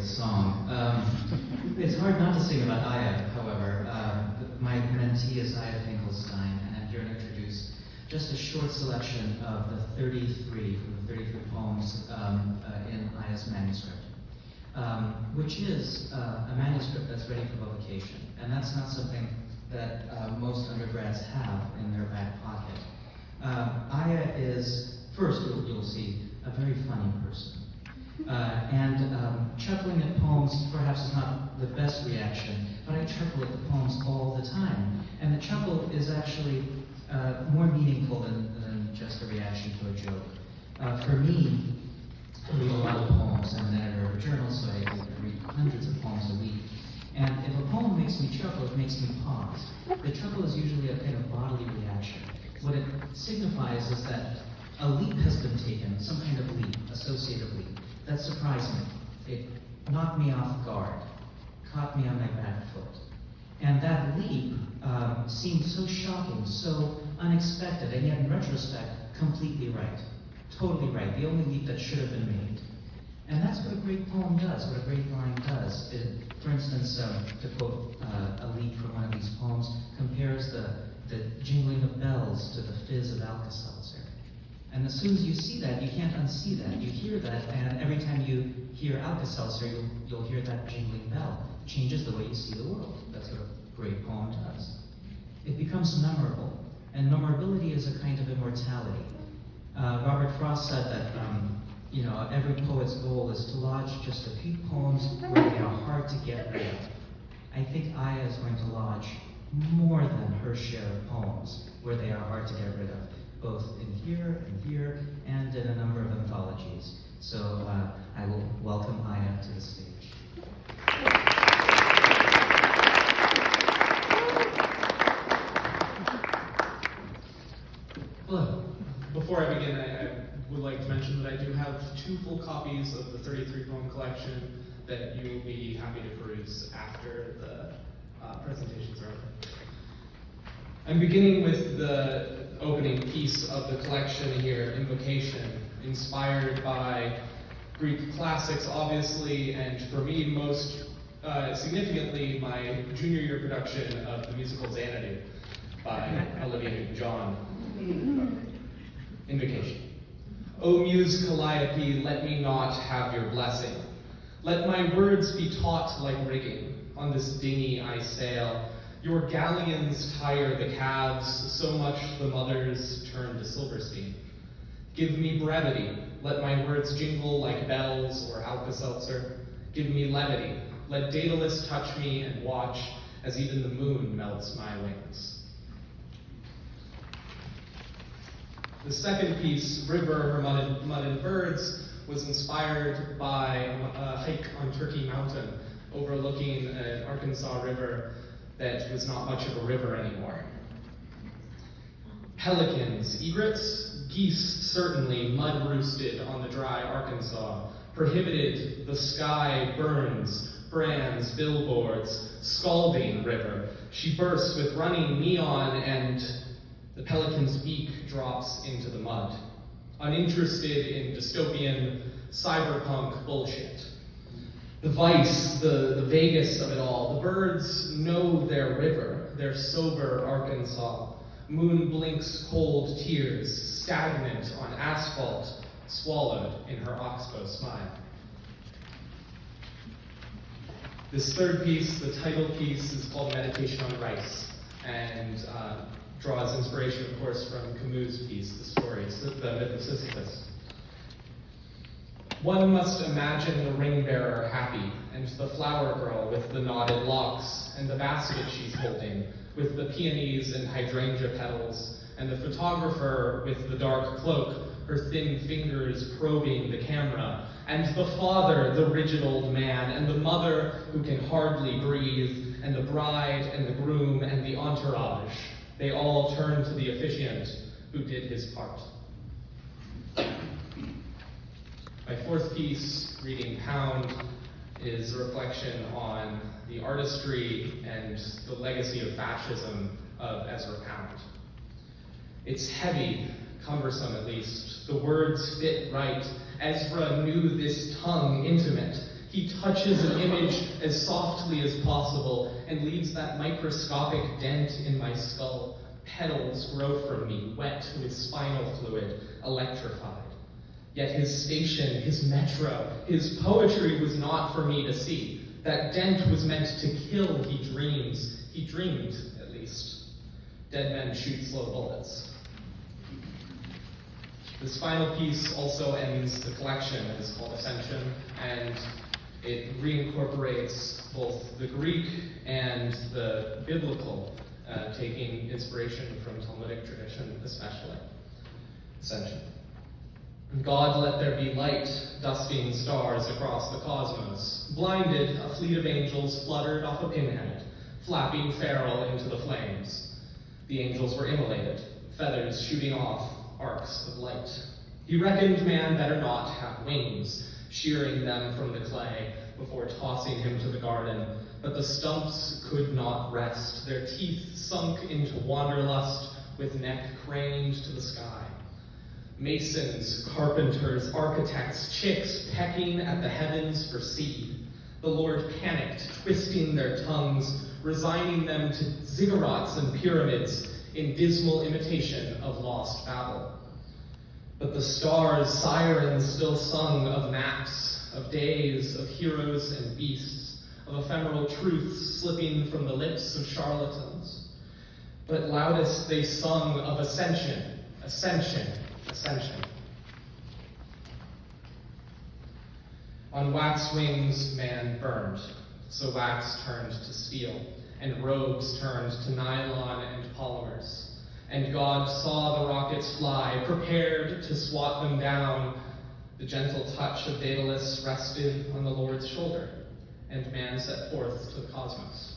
great song. It's hard not to sing about Ia, however. My mentee is Ia Finkelstein, and I'm here to introduce just a short selection of the 33 poems in Ia's manuscript, which is a manuscript that's ready for publication. And that's not something that most undergrads have in their back pocket. Ia is, first you'll see, a very funny person. Chuckling at poems perhaps is not the best reaction, but I chuckle at the poems all the time. And the chuckle is actually more meaningful than just a reaction to a joke. For me, I read a lot of poems. I'm an editor of a journal, so I read hundreds of poems a week. And if a poem makes me chuckle, it makes me pause. The chuckle is usually a kind of bodily reaction. What it signifies is that a leap has been taken, some kind of leap, associative leap. That surprised me. It knocked me off guard, caught me on my back foot. And that leap seemed so shocking, so unexpected, and yet in retrospect, completely right. Totally right. The only leap that should have been made. And that's what a great poem does, what a great line does. For instance, to quote a leap from one of these poems, compares the jingling of bells to the fizz of Alka-Seltzer. And as soon as you see that, you can't unsee that. You hear that, and every time you hear Alka-Seltzer, you'll hear that jingling bell. It changes the way you see the world. That's what a great poem does. It becomes memorable, and memorability is a kind of immortality. Robert Frost said that every poet's goal is to lodge just a few poems where they are hard to get rid of. I think Ia is going to lodge more than her share of poems where they are hard to get rid of, both in here, and in a number of anthologies. So I will welcome Ia to the stage. Hello. Before I begin, I would like to mention that I do have 2 full copies of the 33 poem collection that you will be happy to peruse after the presentations are over. I'm beginning with the opening piece of the collection here, Invocation, inspired by Greek classics, obviously, and for me, most significantly, my junior year production of the musical Xanadu by Olivia Newton-John. Invocation. O Muse Calliope, let me not have your blessing. Let my words be taut like rigging. On this dinghy I sail. Your galleons tire the calves, so much the mothers turn to Silverstein. Give me brevity. Let my words jingle like bells or Alka-Seltzer. Give me levity. Let Daedalus touch me and watch as even the moon melts my wings. The second piece, River, Mud and Birds, was inspired by a hike on Turkey Mountain, overlooking an Arkansas river that was not much of a river anymore. Pelicans, egrets, geese certainly mud-roosted on the dry Arkansas, prohibited, the sky burns, brands, billboards, scalding river. She bursts with running neon and the pelican's beak drops into the mud, uninterested in dystopian cyberpunk bullshit. The vice, the Vegas of it all. The birds know their river, their sober Arkansas. Moon blinks cold tears, stagnant on asphalt, swallowed in her oxbow smile. This third piece, the title piece, is called Meditation on Rice, and draws inspiration, of course, from Camus' piece, The Stories, the Myth of Sisyphus. One must imagine the ring bearer happy, and the flower girl with the knotted locks, and the basket she's holding, with the peonies and hydrangea petals, and the photographer with the dark cloak, her thin fingers probing the camera, and the father, the rigid old man, and the mother who can hardly breathe, and the bride and the groom and the entourage. They all turn to the officiant who did his part. My fourth piece, Reading Pound, is a reflection on the artistry and the legacy of fascism of Ezra Pound. It's heavy, cumbersome at least. The words fit right. Ezra knew this tongue intimate. He touches an image as softly as possible and leaves that microscopic dent in my skull. Petals grow from me, wet with spinal fluid, electrified. Yet his station, his metro, his poetry was not for me to see. That dent was meant to kill, he dreams. He dreamed, at least. Dead men shoot slow bullets. This final piece also ends the collection. It is called Ascension, and it reincorporates both the Greek and the biblical, taking inspiration from Talmudic tradition especially. Ascension. God let there be light, dusting stars across the cosmos. Blinded, a fleet of angels fluttered off a pinhead, flapping feral into the flames. The angels were immolated, feathers shooting off arcs of light. He reckoned man better not have wings, shearing them from the clay before tossing him to the garden. But the stumps could not rest, their teeth sunk into wanderlust, with neck craned to the sky. Masons, carpenters, architects, chicks pecking at the heavens for seed. The Lord panicked, twisting their tongues, resigning them to ziggurats and pyramids in dismal imitation of lost Babel. But the stars' sirens still sung of maps, of days, of heroes and beasts, of ephemeral truths slipping from the lips of charlatans. But loudest they sung of ascension, ascension, ascension. On wax wings man burned, so wax turned to steel, and robes turned to nylon and polymers. And God saw the rockets fly, prepared to swat them down. The gentle touch of Daedalus rested on the Lord's shoulder, and man set forth to the cosmos.